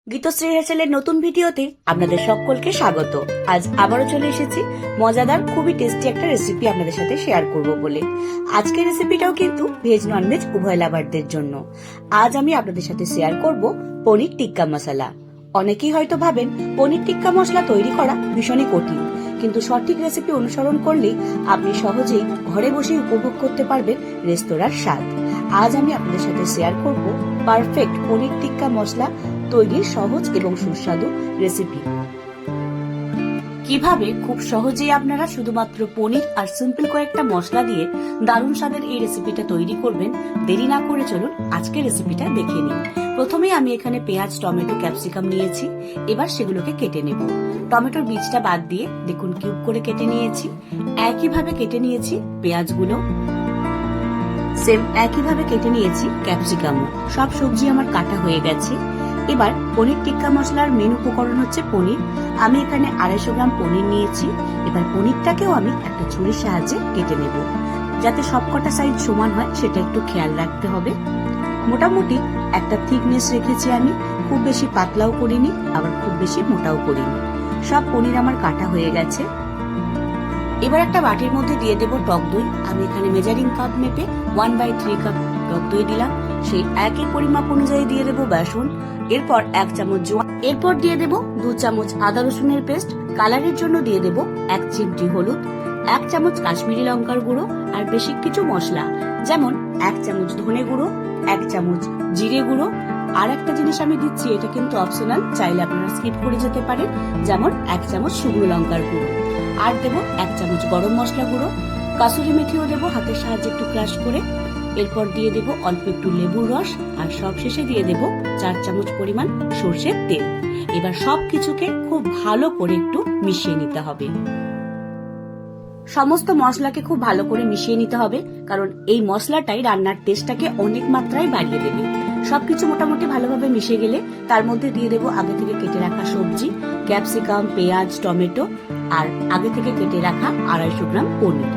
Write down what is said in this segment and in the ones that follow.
গীতশ্রী হেসেলের নতুন ভিডিওতে আপনাদের সকলকে স্বাগত। আজ আবারও চলে এসেছি মজাদার খুবই টেস্টি একটা রেসিপি আপনাদের সাথে শেয়ার করব বলে। আজকের রেসিপিটাও কিন্তু ভেজ ননভেজ উভয় লাভারদের জন্য। আজ আমি আপনাদের সাথে শেয়ার করব পনির টিক্কা মশলা। অনেকেই হয়তো ভাবেন পনির টিক্কা মশলা তৈরি করা ভীষণই কঠিন, কিন্তু সঠিক রেসিপি অনুসরণ করলেই আপনি সহজেই ঘরে বসে উপভোগ করতে পারবেন রেস্তোরাঁর স্বাদ। আজ আমি আপনাদের সাথে শেয়ার করব পারফেক্ট পনির টিক্কা মশলা তৈরির সহজ এবং সুস্বাদু রেসিপি। কিভাবে খুব সহজেই আপনারা শুধুমাত্র পনির আর সিম্পল কয়েকটা মশলা দিয়ে দারুণ স্বাদের এই রেসিপিটা তৈরি করবেন, দেরি না করে চলুন আজকে রেসিপিটা দেখে নিই। প্রথমে আমি এখানে পেঁয়াজ, টমেটো, ক্যাপসিকাম নিয়েছি। এবার সেগুলোকে কেটে নেব। টমেটোর বীজটা বাদ দিয়ে দেখুন কিউব করে কেটে নিয়েছি। একইভাবে কেটে নিয়েছি পেঁয়াজগুলো, সেম একইভাবে কেটে নিয়েছি ক্যাপসিকামও। সব সবজি আমার কাটা হয়ে গেছে। এবার পনির টিক্কা মশলার মেন উপকরণ হচ্ছে পনির। আমি এখানে 250 গ্রাম পনির নিয়েছি। এবার পনিরটাকেও আমি একটা ছুরির সাহায্যে কেটে নেব, যাতে সবকটা সাইজ সমান হয় সেটা একটু খেয়াল রাখতে হবে। মোটামুটি একটা থিকনেস রেখেছি আমি, খুব বেশি পাতলাও করিনি আবার খুব বেশি মোটাও করিনি। সব পনির আমার কাটা হয়ে গেছে। এবার একটা বাটির মধ্যে দিয়ে দেব টক দই। আমি এখানে মেজারিং কাপ মেপে 1/3 কাপ টক দই দিলাম। সেই একই পরিমাপ অনুযায়ী দিয়ে দেব বেসন। এরপর 1 চামচ জোয়ান, এরপর দিয়ে দেব 2 চামচ আদা রসুনের পেস্ট। কালারের জন্য দিয়ে দেব 1 চিমটি হলুদ, 1 চামচ কাশ্মীরি লঙ্কার গুঁড়ো আর বেশি কিছু মশলা, যেমন 1 চামচ ধনে গুঁড়ো, 1 চামচ জিরে গুঁড়ো। আর একটা জিনিস আমি দিচ্ছি, এটা কিন্তু অপশনাল, চাইলে আপনারা স্কিপ করে যেতে পারেন, যেমন 1 চামচ শুকনো লঙ্কার গুঁড়ো। আর দেব 1 চামচ গরম মশলা গুঁড়ো, কাসুরি মেথিও দেব হাতের সাহায্যে একটু ক্রাশ করে। এরপর দিয়ে দেব অল্প একটু লেবুর রস আর সবশেষে দিয়ে দেব 4 চামচ পরিমাণ সর্ষের তেল। এবার সবকিছুকে খুব ভালো করে একটু মিশিয়ে নিতে হবে। সমস্ত মশলাকে খুব ভালো করে মিশিয়ে নিতে হবে, কারণ এই মশলাটাই রান্নার টেস্টটাকে অনেক মাত্রায় বাড়িয়ে দেবে। সবকিছু মোটামুটি ভালোভাবে মিশে গেলে তার মধ্যে দিয়ে দেব আগে থেকে কেটে রাখা সবজি, ক্যাপসিকাম, পেঁয়াজ, টমেটো আর আগে থেকে কেটে রাখা 250 গ্রাম পনির।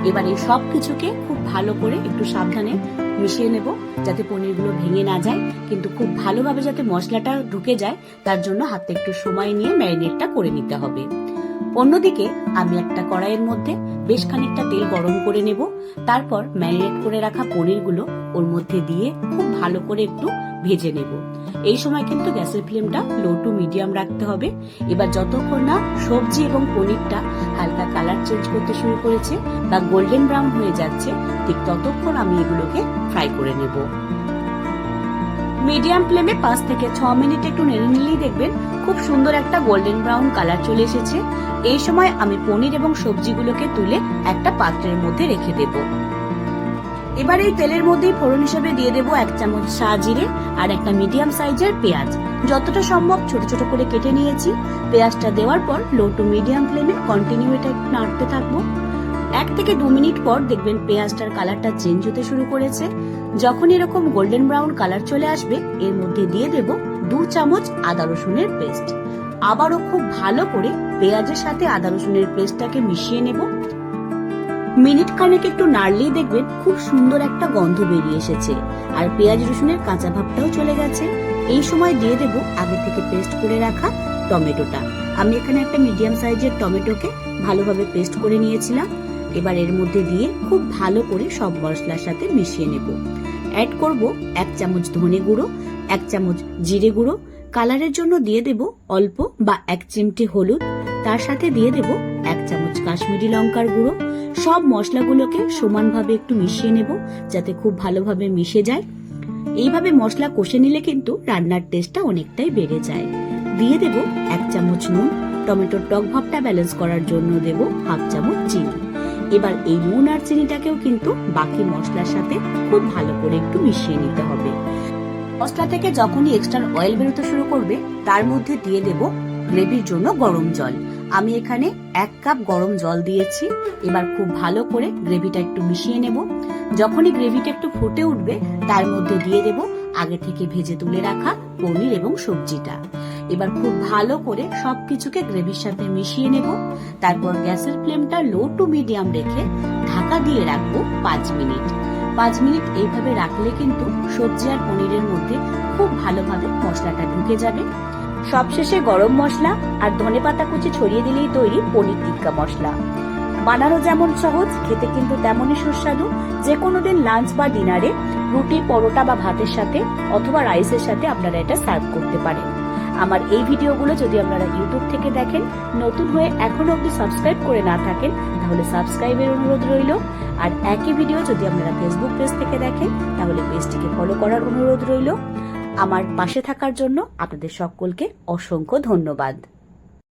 এবার এই সবকিছুকে খুব ভালো করে একটু সাবধানে মিশিয়ে নেব, যাতে পনিরগুলো ভেঙে না যায়, কিন্তু খুব ভালোভাবে যাতে মশলাটা ঢুকে যায় তার জন্য হাতে একটু সময় নিয়ে ম্যারিনেটটা করে নিতে হবে। অন্যদিকে আমি একটা কড়াইয়ের মধ্যে বেশ খানিকটা তেল গরম করে নেব। তারপর ম্যারিনেট করে রাখা পনিরগুলো ওর মধ্যে দিয়ে খুব ভালো করে একটু ভেজে নেব। এই সময় কিন্তু গ্যাসের ফ্লেমটা লো টু মিডিয়াম রাখতে হবে। এবার যতক্ষণ না সবজি এবং পনিরটা হালকা কালার চেঞ্জ করতে শুরু করেছে বা গোল্ডেন ব্রাউন হয়ে যাচ্ছে, ঠিক ততক্ষণ আমি এগুলোকে ফ্রাই করে নেব। মিডিয়াম ফ্লেমে 5 থেকে 6 মিনিট একটু নেড়ে নিলেই দেখবেন খুব সুন্দর একটা গোল্ডেন ব্রাউন কালার চলে এসেছে। এই সময় আমি পনির এবং সবজিগুলোকে তুলে একটা পাত্রের মধ্যে রেখে দেব। এবার এই তেলের মধ্যেই ফোড়ন হিসেবে দিয়ে দেব 1 চামচ সাজিরে আর একটা মিডিয়াম সাইজের পেঁয়াজ। যতটা সম্ভব ছোট ছোট করে কেটে নিয়েছি। পেঁয়াজটা দেওয়ার পর লো টু মিডিয়াম ফ্লেমে কন্টিনিউ এটা নাড়তে থাকবো। 1 থেকে 2 মিনিট পর দেখবেন পেঁয়াজটার কালারটা চেঞ্জ হতে শুরু করেছে। যখন এরকম গোল্ডেন ব্রাউন কালার চলে আসবে, এর মধ্যে দিয়ে দেব 2 চামচ আদা রসুনের পেস্ট। আবারও খুব ভালো করে পেঁয়াজের সাথে আদা রসুনের পেস্টটাকে মিশিয়ে নেব। মিনিট খানেক একটু নাড়লেই দেখবেন খুব সুন্দর একটা গন্ধ বেরিয়ে এসেছে আর পেঁয়াজ রসুনের কাঁচা ভাবটাও চলে গেছে। এই সময় দিয়ে দেব আগে থেকে পেস্ট করে রাখা টমেটোটা। আমি এখানে একটা মিডিয়াম সাইজের টমেটোকে ভালোভাবে পেস্ট করে নিয়েছিলাম। এবার এর মধ্যে দিয়ে খুব ভালো করে সব মশলার সাথে মিশিয়ে নেব। অ্যাড করব 1 চামচ ধনে গুঁড়ো, 1 চামচ জিরে গুঁড়ো, কালারের জন্য দিয়ে দেব অল্প বা 1 চিমটি হলুদ, তার সাথে দিয়ে দেব 1 চামচ কাশ্মীরি লঙ্কার গুঁড়ো। সব মশলাগুলোকে সমানভাবে একটু মিশিয়ে নেব, যাতে খুব ভালোভাবে মিশে যায়। এইভাবে মশলা কষে নিলে কিন্তু রান্নার টেস্টটা অনেকটাই বেড়ে যায়। দিয়ে দেব 1 চামচ নুন, টমেটোর টক ভাবটা ব্যালেন্স করার জন্য দেব 1/2 চামচ চিনি। এবার এই নুন আর চিনিটাকেও কিন্তু বাকি মশলার সাথে খুব ভালো করে একটু মিশিয়ে নিতে হবে। মশলা থেকে যখনই এক্সট্রা অয়েল বেরোতে শুরু করবে, তার মধ্যে দিয়ে দেব গ্রেভির জন্য গরম জল। আমি এখানে 1 কাপ গরম জল দিয়েছি। এবার খুব ভালো করে গ্রেভিটা একটু মিশিয়ে নেব। যখনই গ্রেভিটা একটু ফুটে উঠবে, তার মধ্যে দিয়ে দেব আগে থেকে ভেজে তুলে রাখা পনির এবং সবজিটা। এবার খুব ভালো করে সবকিছুকে গ্রেভির সাথে মিশিয়ে নেব। তারপর গ্যাসের ফ্লেমটা লো টু মিডিয়াম রেখে ঢাকা দিয়ে রাখবো 5 মিনিট। 5 মিনিট এইভাবে রাখলে কিন্তু সবজি আর পনিরের মধ্যে খুব ভালোভাবে মশলাটা ঢুকে যাবে। সবশেষে গরম মশলা আর ধনেপাতা কুচি ছড়িয়ে দিলেই তৈরি পনির টিক্কা মশলা। বানানো যেমন সহজ, খেতে কিন্তু তেমনই সুস্বাদু। যে কোনো দিন লাঞ্চ বা ডিনারে রুটি, পরোটা বা ভাতের সাথে অথবা রাইসের সাথে আপনারা এটা সার্ভ করতে পারেন। আমার এই ভিডিওগুলো যদি আপনারা ইউটিউব থেকে দেখেন, নতুন হয়ে এখনো অবধি সাবস্ক্রাইব করে না থাকেন, তাহলে সাবস্ক্রাইবের অনুরোধ রইল। আর একই ভিডিও যদি আপনারা ফেসবুক পেজ থেকে দেখেন, তাহলে পেজটিকে ফলো করার অনুরোধ রইল। আমার পাশে থাকার জন্য আপনাদের সকলকে অসংখ্য ধন্যবাদ।